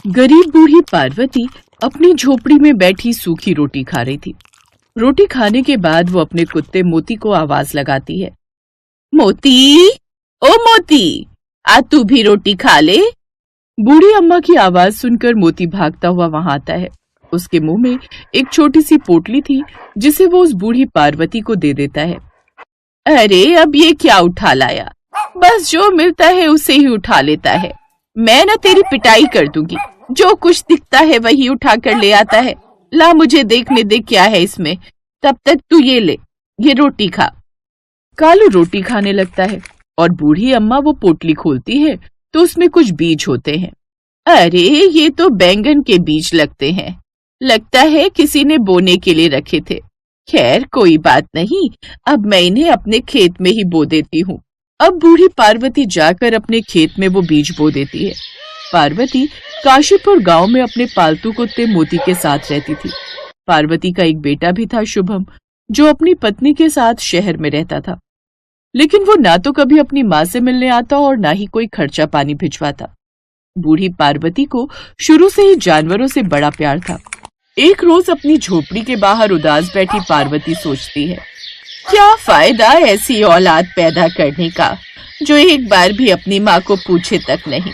गरीब बूढ़ी पार्वती अपनी झोपड़ी में बैठी सूखी रोटी खा रही थी। रोटी खाने के बाद वो अपने कुत्ते मोती को आवाज लगाती है। मोती, ओ मोती, आ तू भी रोटी खा ले। बूढ़ी अम्मा की आवाज सुनकर मोती भागता हुआ वहां आता है। उसके मुंह में एक छोटी सी पोटली थी जिसे वो उस बूढ़ी पार्वती को दे देता है। अरे अब ये क्या उठा लाया, बस जो मिलता है उसे ही उठा लेता है। मैं ना तेरी पिटाई कर दूंगी, जो कुछ दिखता है वही उठा कर ले आता है। ला मुझे देखने दे क्या है इसमें, तब तक तू ये ले, ये रोटी खा। कालू रोटी खाने लगता है और बूढ़ी अम्मा वो पोटली खोलती है तो उसमें कुछ बीज होते हैं। अरे ये तो बैंगन के बीज लगते हैं, लगता है किसी ने बोने के लिए रखे थे। खैर कोई बात नहीं, अब मैं इन्हें अपने खेत में ही बो देती हूँ। अब बूढ़ी पार्वती जाकर अपने खेत में वो बीज बो देती है। पार्वती काशीपुर गांव में अपने पालतू कुत्ते मोती के साथ रहती थी। पार्वती का एक बेटा भी था शुभम, जो अपनी पत्नी के साथ शहर में रहता था, लेकिन वो ना तो कभी अपनी माँ से मिलने आता और ना ही कोई खर्चा पानी भिजवाता। बूढ़ी पार्वती को शुरू से ही जानवरों से बड़ा प्यार था। एक रोज अपनी झोपड़ी के बाहर उदास बैठी पार्वती सोचती है, क्या फायदा ऐसी औलाद पैदा करने का जो एक बार भी अपनी माँ को पूछे तक नहीं।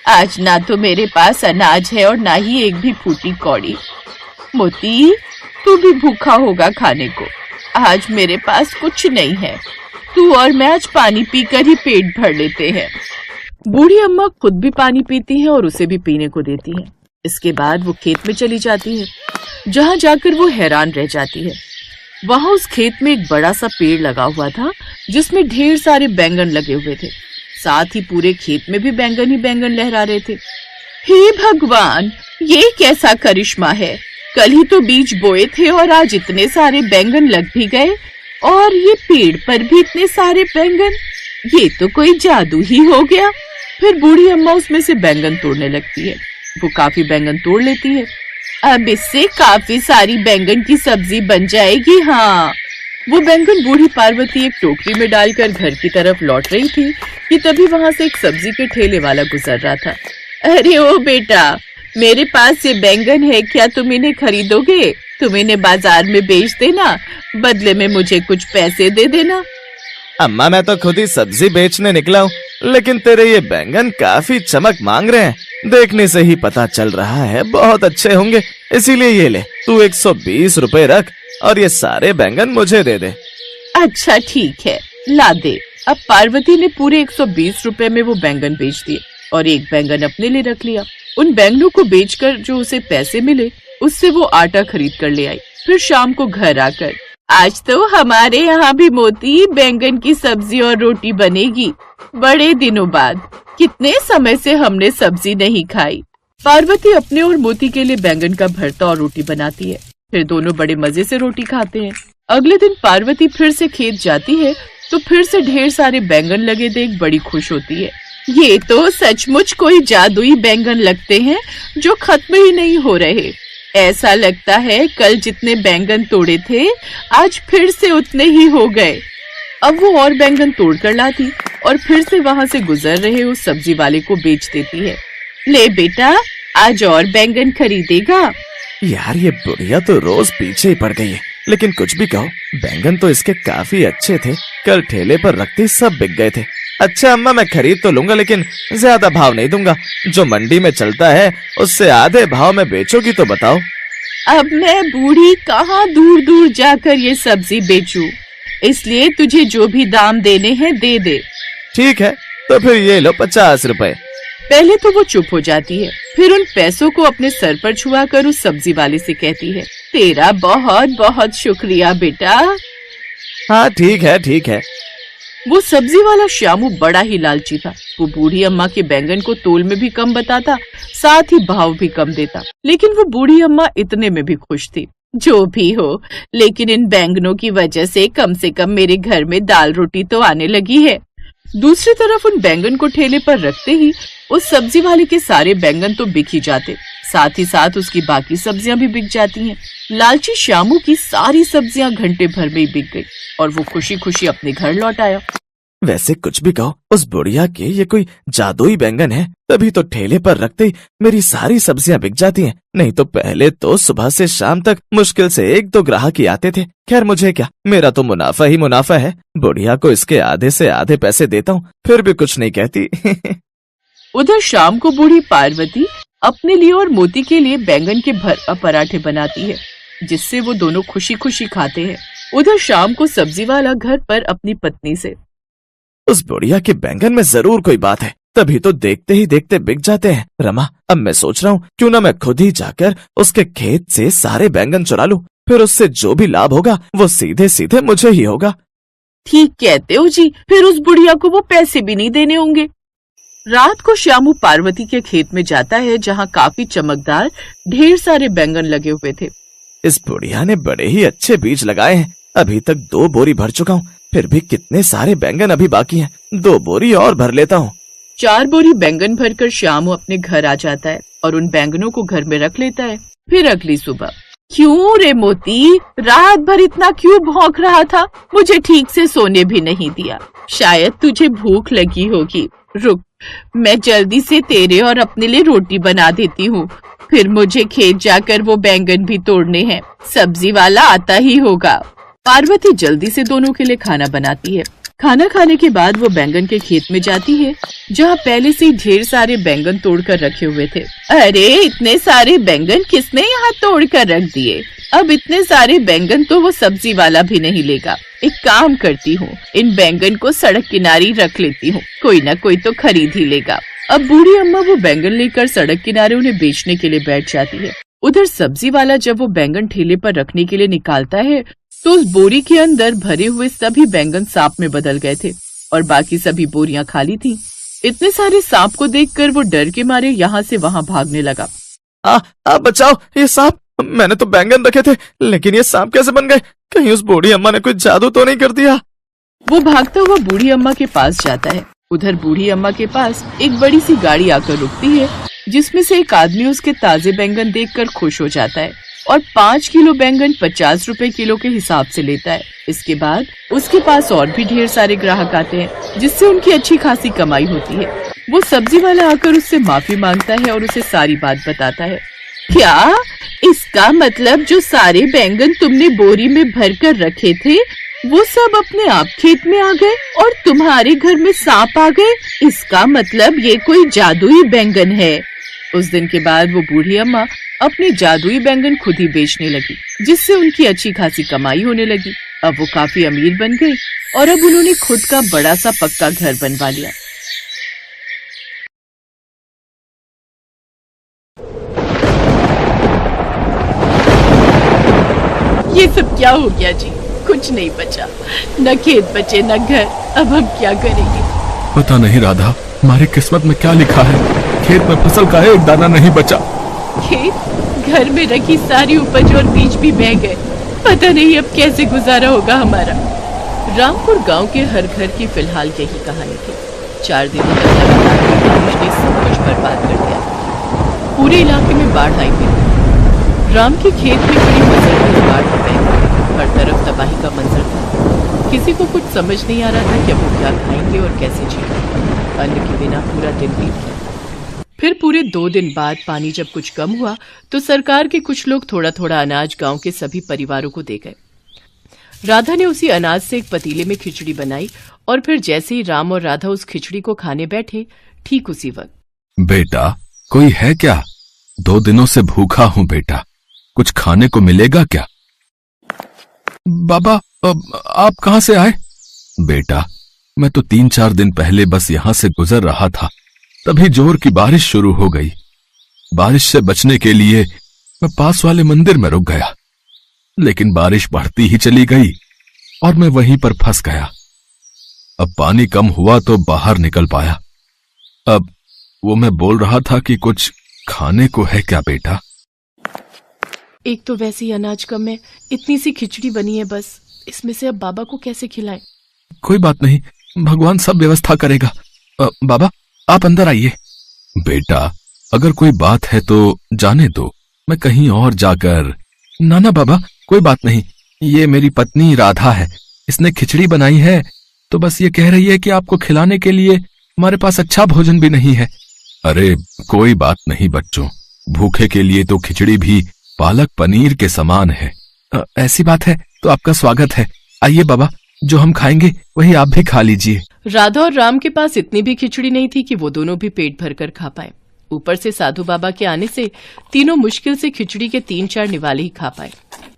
आज ना तो मेरे पास अनाज है और ना ही एक भी फूटी कौड़ी। मोती, तू भी भूखा होगा खाने को, आज मेरे पास कुछ नहीं है। तू और मैं आज पानी पीकर ही पेट भर लेते हैं। बूढ़ी अम्मा खुद भी पानी पीती है और उसे भी पीने को देती है। इसके बाद वो खेत में चली जाती है, जहाँ जाकर वो हैरान रह जाती है। वहाँ उस खेत में एक बड़ा सा पेड़ लगा हुआ था जिसमें ढेर सारे बैंगन लगे हुए थे। साथ ही पूरे खेत में भी बैंगन ही बैंगन लहरा रहे थे। हे भगवान, ये कैसा करिश्मा है, कल ही तो बीज बोए थे और आज इतने सारे बैंगन लग भी गए, और ये पेड़ पर भी इतने सारे बैंगन, ये तो कोई जादू ही हो गया। फिर बूढ़ी अम्मा उसमें से बैंगन तोड़ने लगती है। वो काफी बैंगन तोड़ लेती है। अब इससे काफी सारी बैंगन की सब्जी बन जाएगी। हाँ, वो बैंगन बूढ़ी पार्वती एक टोकरी में डालकर घर की तरफ लौट रही थी कि तभी वहां से एक सब्जी के ठेले वाला गुजर रहा था। अरे ओ बेटा, मेरे पास ये बैंगन है, क्या तुम इन्हें खरीदोगे? तुम इन्हें बाजार में बेच देना, बदले में मुझे कुछ पैसे दे देना। अम्मा, मैं तो खुद ही सब्जी बेचने निकला हूँ, लेकिन तेरे ये बैंगन काफी चमक मांग रहे हैं। देखने से ही पता चल रहा है बहुत अच्छे होंगे, इसीलिए ये ले, तू 120 रुपए रख और ये सारे बैंगन मुझे दे दे। अच्छा ठीक है, ला दे। अब पार्वती ने पूरे 120 रुपए में वो बैंगन बेच दिए और एक बैंगन अपने लिए रख लिया। उन बैंगनों को बेचकर जो उसे पैसे मिले उससे वो आटा खरीद कर ले आई। फिर शाम को घर आकर, आज तो हमारे यहाँ भी मोती बैंगन की सब्जी और रोटी बनेगी। बड़े दिनों बाद, कितने समय से हमने सब्जी नहीं खाई। पार्वती अपने और मोती के लिए बैंगन का भरता और रोटी बनाती है। फिर दोनों बड़े मजे से रोटी खाते हैं। अगले दिन पार्वती फिर से खेत जाती है तो फिर से ढेर सारे बैंगन लगे देख बड़ी खुश होती है। ये तो सचमुच कोई जादुई बैंगन लगते हैं जो खत्म ही नहीं हो रहे। ऐसा लगता है कल जितने बैंगन तोड़े थे आज फिर से उतने ही हो गए। अब वो और बैंगन तोड़ कर लाती और फिर से वहाँ से गुजर रहे उस सब्जी वाले को बेच देती है। ले बेटा, आज और बैंगन खरीदेगा? यार, ये बुढ़िया तो रोज पीछे ही पड़ गई है, लेकिन कुछ भी कहो, बैंगन तो इसके काफी अच्छे थे। कल ठेले पर रखते सब बिक गए थे। अच्छा अम्मा, मैं खरीद तो लूंगा, लेकिन ज्यादा भाव नहीं दूंगा। जो मंडी में चलता है उससे आधे भाव में बेचोगी तो बताओ। अब मैं बूढ़ी कहाँ दूर दूर जाकर ये सब्जी बेचूं, इसलिए तुझे जो भी दाम देने हैं दे दे। ठीक है, तो फिर ये लो 50 रुपए। पहले तो वो चुप हो जाती है, फिर उन पैसों को अपने सर पर छुआ कर उस सब्जी वाले से कहती है, तेरा बहुत बहुत शुक्रिया बेटा। हाँ ठीक है ठीक है। वो सब्जी वाला श्यामू बड़ा ही लालची था। वो बूढ़ी अम्मा के बैंगन को तोल में भी कम बताता, साथ ही भाव भी कम देता, लेकिन वो बूढ़ी अम्मा इतने में भी खुश थी। जो भी हो, लेकिन इन बैंगनों की वजह से कम मेरे घर में दाल रोटी तो आने लगी है। दूसरी तरफ उन बैंगन को ठेले पर रखते ही उस सब्जी वाले के सारे बैंगन तो बिक ही जाते, साथ ही साथ उसकी बाकी सब्जियां भी बिक जाती हैं। लालची श्यामू की सारी सब्जियां घंटे भर में ही बिक गई और वो खुशी खुशी अपने घर लौट आया। वैसे कुछ भी कहो, उस बुढ़िया के ये कोई जादुई बैंगन है, तभी तो ठेले पर रखते ही मेरी सारी सब्जियां बिक जाती हैं। नहीं तो पहले तो सुबह से शाम तक मुश्किल से 1-2 ग्राहक ही आते थे। खैर मुझे क्या, मेरा तो मुनाफा ही मुनाफा है। बुढ़िया को इसके आधे से आधे पैसे देता हूँ, फिर भी कुछ नहीं कहती। उधर शाम को बूढ़ी पार्वती अपने लिए और मोती के लिए बैंगन के पराठे बनाती है, जिससे वो दोनों खुशी खुशी खाते हैं। उधर शाम को सब्जी वाला घर पर अपनी पत्नी से, उस बुढ़िया के बैंगन में जरूर कोई बात है, तभी तो देखते ही देखते बिक जाते हैं। रमा, अब मैं सोच रहा हूँ क्यों ना मैं खुद ही जाकर उसके खेत से सारे बैंगन चुरा लूं, फिर उससे जो भी लाभ होगा वो सीधे सीधे मुझे ही होगा। ठीक कहते हो जी, फिर उस बुढ़िया को वो पैसे भी नहीं देने होंगे। रात को श्यामू पार्वती के खेत में जाता है, जहाँ काफी चमकदार ढेर सारे बैंगन लगे हुए थे। इस बुढ़िया ने बड़े ही अच्छे बीज लगाए हैं। अभी तक 2 बोरी भर चुका हूँ, फिर भी कितने सारे बैंगन अभी बाकी हैं। 2 बोरी और भर लेता हूँ। 4 बोरी बैंगन भरकर श्यामू अपने घर आ जाता है और उन बैंगनों को घर में रख लेता है। फिर अगली सुबह, क्यों रे मोती, रात भर इतना क्यों भौंक रहा था? मुझे ठीक से सोने भी नहीं दिया। शायद तुझे भूख लगी होगी। रुक, मैं जल्दी से तेरे और अपने लिए रोटी बना देती हूँ, फिर मुझे खेत जाकर वो बैंगन भी तोड़ने हैं। सब्जी वाला आता ही होगा। पार्वती जल्दी से दोनों के लिए खाना बनाती है। खाना खाने के बाद वो बैंगन के खेत में जाती है, जहाँ पहले से ही ढेर सारे बैंगन तोड़कर रखे हुए थे। अरे, इतने सारे बैंगन किसने यहाँ तोड़कर रख दिए? अब इतने सारे बैंगन तो वो सब्जी वाला भी नहीं लेगा। एक काम करती हूँ, इन बैंगन को सड़क किनारे रख लेती हूँ, कोई ना कोई तो खरीद ही लेगा। अब बूढ़ी अम्मा वो बैंगन लेकर सड़क किनारे उन्हें बेचने के लिए बैठ जाती है। उधर सब्जी वाला जब वो बैंगन ठेले पर रखने के लिए निकालता है, तो उस बोरी के अंदर भरे हुए सभी बैंगन सांप में बदल गए थे और बाकी सभी बोरियां खाली थीं। इतने सारे सांप को देखकर वो डर के मारे यहाँ से वहाँ भागने लगा। बचाओ, ये सांप! मैंने तो बैंगन रखे थे, लेकिन ये सांप कैसे बन गए? कहीं उस बूढ़ी अम्मा ने कोई जादू तो नहीं कर दिया? वो भागता हुआ बूढ़ी अम्मा के पास जाता है। उधर बूढ़ी अम्मा के पास एक बड़ी सी गाड़ी आकर रुकती है, जिसमें से एक आदमी उसके ताजे बैंगन देखकर खुश हो जाता है और 5 किलो बैंगन 50 रुपए किलो के हिसाब से लेता है। इसके बाद उसके पास और भी ढेर सारे ग्राहक आते हैं, जिससे उनकी अच्छी खासी कमाई होती है। वो सब्जी वाला आकर उससे माफी मांगता है और उसे सारी बात बताता है। क्या? इसका मतलब जो सारे बैंगन तुमने बोरी में भरकर रखे थे, वो सब अपने आप खेत में आ गए और तुम्हारे घर में सांप आ गए? इसका मतलब ये कोई जादुई बैंगन है। उस दिन के बाद वो बूढ़ी अम्मा अपने जादुई बैंगन खुद ही बेचने लगी, जिससे उनकी अच्छी खासी कमाई होने लगी। अब वो काफी अमीर बन गई और अब उन्होंने खुद का बड़ा सा पक्का घर बनवा लिया। ये सब क्या हो गया जी? कुछ नहीं बचा, न खेत बचे न घर। अब हम क्या करेंगे? पता नहीं राधा, हमारी किस्मत में क्या लिखा है। खेत में फसल का एक दाना नहीं बचा। खेत, घर में रखी सारी उपज और बीज भी बह गए। पता नहीं अब कैसे गुजारा होगा हमारा। रामपुर गांव के हर घर की फिलहाल यही कहानी थी। 4 दिनों तक लगातार बारिश ने सब कुछ बर्बाद कर दिया। पूरे इलाके में बाढ़ आई थी। राम के खेत में खड़ी फसल भी बाढ़ में बह गई। हर तरफ तबाही का मंजर था। किसी को कुछ समझ नहीं आ रहा था कि अब वो क्या खाएंगे और कैसे जिएंगे। अन्न के बिना पूरा दिन बीत गया। फिर पूरे 2 दिन बाद पानी जब कुछ कम हुआ, तो सरकार के कुछ लोग थोड़ा थोड़ा अनाज गांव के सभी परिवारों को दे गए। राधा ने उसी अनाज से एक पतीले में खिचड़ी बनाई और फिर जैसे ही राम और राधा उस खिचड़ी को खाने बैठे, ठीक उसी वक्त, बेटा, कोई है क्या? 2 दिनों से भूखा हूँ बेटा, कुछ खाने को मिलेगा क्या? बाबा, आप कहाँ से आए? बेटा, मैं तो 3-4 दिन पहले बस यहाँ से गुजर रहा था, तभी जोर की बारिश शुरू हो गई। बारिश से बचने के लिए मैं पास वाले मंदिर में रुक गया, लेकिन बारिश बढ़ती ही चली गई और मैं वहीं पर फंस गया। अब पानी कम हुआ तो बाहर निकल पाया। अब वो मैं बोल रहा था कि कुछ खाने को है क्या बेटा? एक तो वैसे ही अनाज कम है, इतनी सी खिचड़ी बनी है बस, इसमें से अब बाबा को कैसे खिलाएं? कोई बात नहीं, भगवान सब व्यवस्था करेगा। बाबा, आप अंदर आइए। बेटा, अगर कोई बात है तो जाने दो, मैं कहीं और जाकर। ना बाबा, कोई बात नहीं, ये मेरी पत्नी राधा है, इसने खिचड़ी बनाई है तो बस ये कह रही है कि आपको खिलाने के लिए हमारे पास अच्छा भोजन भी नहीं है। अरे कोई बात नहीं बच्चों, भूखे के लिए तो खिचड़ी भी पालक पनीर के समान है। ऐसी बात है तो आपका स्वागत है। आइए बाबा, जो हम खाएंगे वही आप भी खा लीजिए। राधा और राम के पास इतनी भी खिचड़ी नहीं थी कि वो दोनों भी पेट भरकर खा पाए। ऊपर से साधु बाबा के आने से तीनों मुश्किल से खिचड़ी के 3-4 निवाले ही खा पाए।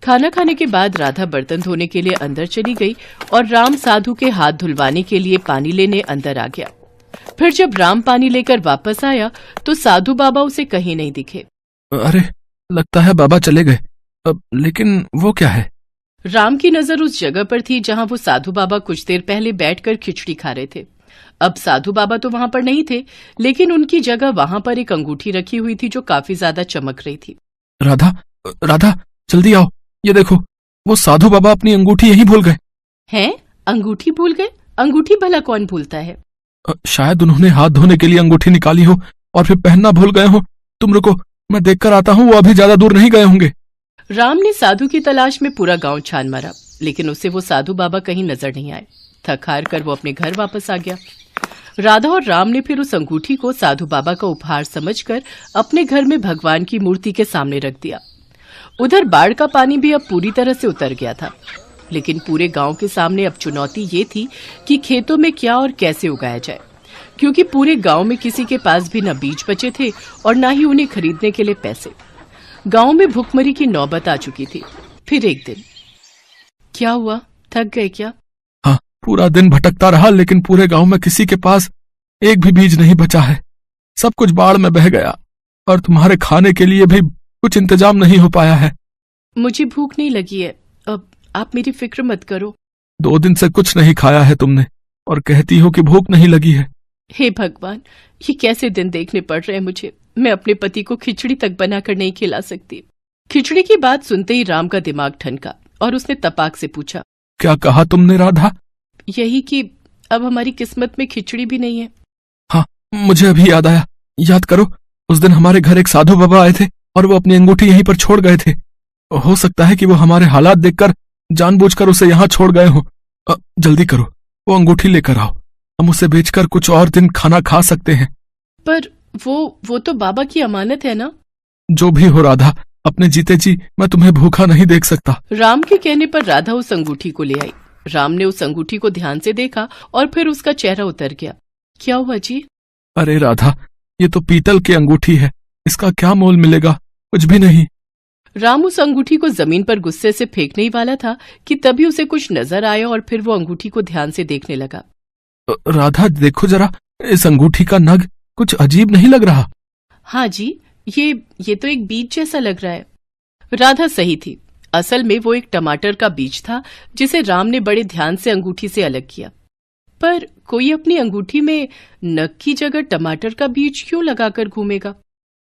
खाना खाने के बाद राधा बर्तन धोने के लिए अंदर चली गई और राम साधु के हाथ धुलवाने के लिए पानी लेने अंदर आ गया। फिर जब राम पानी लेकर वापस आया तो साधु बाबा उसे कहीं नहीं दिखे। अरे लगता है बाबा चले गए। लेकिन वो क्या है? राम की नजर उस जगह पर थी जहां वो साधु बाबा कुछ देर पहले बैठकर खिचड़ी खा रहे थे। अब साधु बाबा तो वहां पर नहीं थे, लेकिन उनकी जगह वहां पर एक अंगूठी रखी हुई थी जो काफी ज्यादा चमक रही थी। राधा, राधा जल्दी आओ, ये देखो वो साधु बाबा अपनी अंगूठी यहीं भूल गए। हैं? अंगूठी भूल गए? अंगूठी भला कौन भूलता है? शायद उन्होंने हाथ धोने के लिए अंगूठी निकाली हो और फिर पहनना भूल गए हो। तुम रुको, मैं देखकर आता हूँ, वो अभी ज्यादा दूर नहीं गए होंगे। राम ने साधु की तलाश में पूरा गांव छान मारा, लेकिन उसे वो साधु बाबा कहीं नजर नहीं आए। थक हार कर वो अपने घर वापस आ गया। राधा और राम ने फिर उस अंगूठी को साधु बाबा का उपहार समझकर अपने घर में भगवान की मूर्ति के सामने रख दिया। उधर बाढ़ का पानी भी अब पूरी तरह से उतर गया था, लेकिन पूरे गांव के सामने अब चुनौती ये थी कि खेतों में क्या और कैसे उगाया जाए, क्योंकि पूरे गांव में किसी के पास भी न बीज बचे थे और न ही उन्हें खरीदने के लिए पैसे। गांव में भुखमरी की नौबत आ चुकी थी। फिर एक दिन क्या हुआ? थक गए क्या? हाँ, पूरा दिन भटकता रहा, लेकिन पूरे गांव में किसी के पास एक भी बीज नहीं बचा है। सब कुछ बाढ़ में बह गया और तुम्हारे खाने के लिए भी कुछ इंतजाम नहीं हो पाया है। मुझे भूख नहीं लगी है। अब आप मेरी फिक्र मत करो। 2 दिन से कुछ नहीं खाया है तुमने और कहती हो कि भूख नहीं लगी है। हे भगवान, ये कैसे दिन देखने पड़ रहे हैं मुझे। मैं अपने पति को खिचड़ी तक बनाकर नहीं खिला सकती। खिचड़ी की बात सुनते ही राम का दिमाग ठनका और उसने तपाक से पूछा, क्या कहा तुमने राधा? यही कि अब हमारी किस्मत में खिचड़ी भी नहीं है। हाँ, मुझे अभी याद आया। याद करो, उस दिन हमारे घर एक साधु बाबा आए थे और वो अपनी अंगूठी यहीं पर छोड़ गए थे। हो सकता है कि वो हमारे हालात देखकर जानबूझकर उसे यहाँ छोड़ गए हो। जल्दी करो, वो अंगूठी लेकर आओ। हम उसे बेचकर कुछ और दिन खाना खा सकते हैं। पर वो तो बाबा की अमानत है ना। जो भी हो राधा, अपने जीते जी मैं तुम्हें भूखा नहीं देख सकता। राम के कहने पर राधा उस अंगूठी को ले आई। राम ने उस अंगूठी को ध्यान से देखा और फिर उसका चेहरा उतर गया। क्या हुआ जी? अरे राधा, ये तो पीतल की अंगूठी है, इसका क्या मोल मिलेगा? कुछ भी नहीं। राम उस अंगूठी को जमीन पर गुस्से से फेंकने ही वाला था कि तभी उसे कुछ नजर आया और फिर वो अंगूठी को ध्यान से देखने लगा। राधा देखो जरा, इस अंगूठी का नग कुछ अजीब नहीं लग रहा? हाँ जी, ये तो एक बीज जैसा लग रहा है। राधा सही थी। असल में वो एक टमाटर का बीज था जिसे राम ने बड़े ध्यान से अंगूठी से अलग किया। पर कोई अपनी अंगूठी में नग की जगह टमाटर का बीज क्यों लगाकर घूमेगा?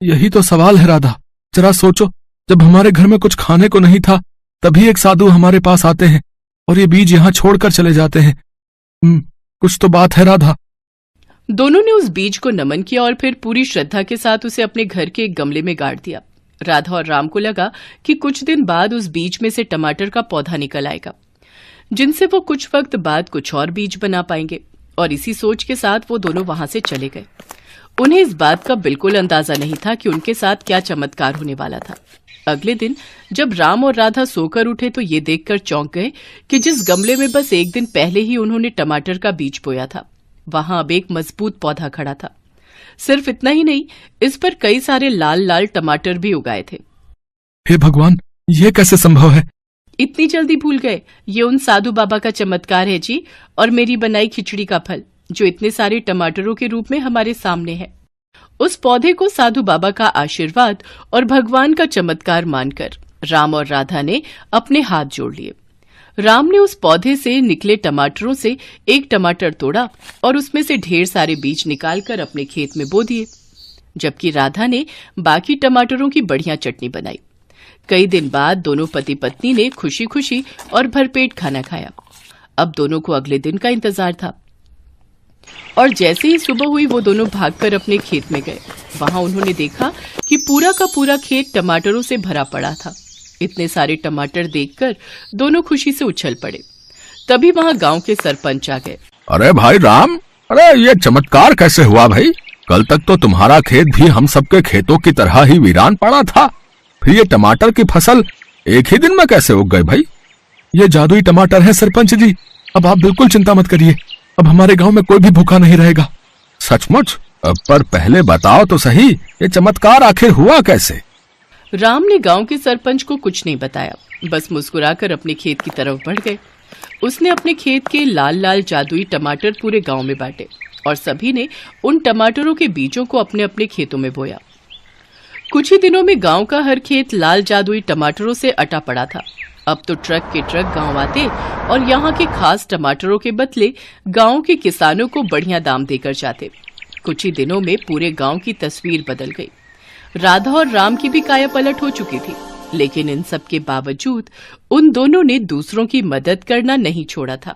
यही तो सवाल है राधा। जरा सोचो, जब हमारे घर में कुछ खाने को नहीं था तभी एक साधु हमारे पास आते हैं और ये बीज यहाँ छोड़कर चले जाते हैं। कुछ तो बात है राधा। दोनों ने उस बीज को नमन किया और फिर पूरी श्रद्धा के साथ उसे अपने घर के एक गमले में गाड़ दिया। राधा और राम को लगा कि कुछ दिन बाद उस बीज में से टमाटर का पौधा निकल आएगा, जिनसे वो कुछ वक्त बाद कुछ और बीज बना पाएंगे। और इसी सोच के साथ वो दोनों वहां से चले गए। उन्हें इस बात का बिल्कुल अंदाजा नहीं था कि उनके साथ क्या चमत्कार होने वाला था। अगले दिन जब राम और राधा सोकर उठे तो ये देखकर चौंक गए कि जिस गमले में बस एक दिन पहले ही उन्होंने टमाटर का बीज बोया था, वहां अब एक मजबूत पौधा खड़ा था। सिर्फ इतना ही नहीं, इस पर कई सारे लाल लाल टमाटर भी उगाए थे। हे भगवान, ये कैसे संभव है? इतनी जल्दी भूल गए? ये उन साधु बाबा का चमत्कार है जी, और मेरी बनाई खिचड़ी का फल, जो इतने सारे टमाटरों के रूप में हमारे सामने है। उस पौधे को साधु बाबा का आशीर्वाद और भगवान का चमत्कार मानकर राम और राधा ने अपने हाथ जोड़ लिए। राम ने उस पौधे से निकले टमाटरों से एक टमाटर तोड़ा और उसमें से ढेर सारे बीज निकालकर अपने खेत में बो दिए, जबकि राधा ने बाकी टमाटरों की बढ़िया चटनी बनाई। कई दिन बाद दोनों पति पत्नी ने खुशी खुशी और भरपेट खाना खाया। अब दोनों को अगले दिन का इंतजार था और जैसे ही सुबह हुई वो दोनों भागकर अपने खेत में गए। वहां उन्होंने देखा कि पूरा का पूरा खेत टमाटरों से भरा पड़ा था। इतने सारे टमाटर देखकर दोनों खुशी से उछल पड़े। तभी वहां गांव के सरपंच आ गए अरे भाई राम, अरे ये चमत्कार कैसे हुआ भाई? कल तक तो तुम्हारा खेत भी हम सबके खेतों की तरह ही वीरान पड़ा था, फिर ये टमाटर की फसल एक ही दिन में कैसे उग गए भाई? ये जादुई टमाटर है सरपंच जी, अब आप बिल्कुल चिंता मत करिए, अब हमारे गांव में कोई भी भूखा नहीं रहेगा। सचमुच? पर पहले बताओ तो सही, ये चमत्कार आखिर हुआ कैसे? राम ने गांव के सरपंच को कुछ नहीं बताया, बस मुस्कुराकर अपने खेत की तरफ बढ़ गए। उसने अपने खेत के लाल लाल जादुई टमाटर पूरे गांव में बांटे और सभी ने उन टमाटरों के बीजों को अपने अपने खेतों में बोया। कुछ ही दिनों में गांव का हर खेत लाल जादुई टमाटरों से अटा पड़ा था। अब तो ट्रक के ट्रक गांव आते और यहाँ के खास टमाटरों के बदले गांव के किसानों को बढ़िया दाम देकर जाते। कुछ ही दिनों में पूरे गांव की तस्वीर बदल गई। राधा और राम की भी काया पलट हो चुकी थी, लेकिन इन सब के बावजूद उन दोनों ने दूसरों की मदद करना नहीं छोड़ा था।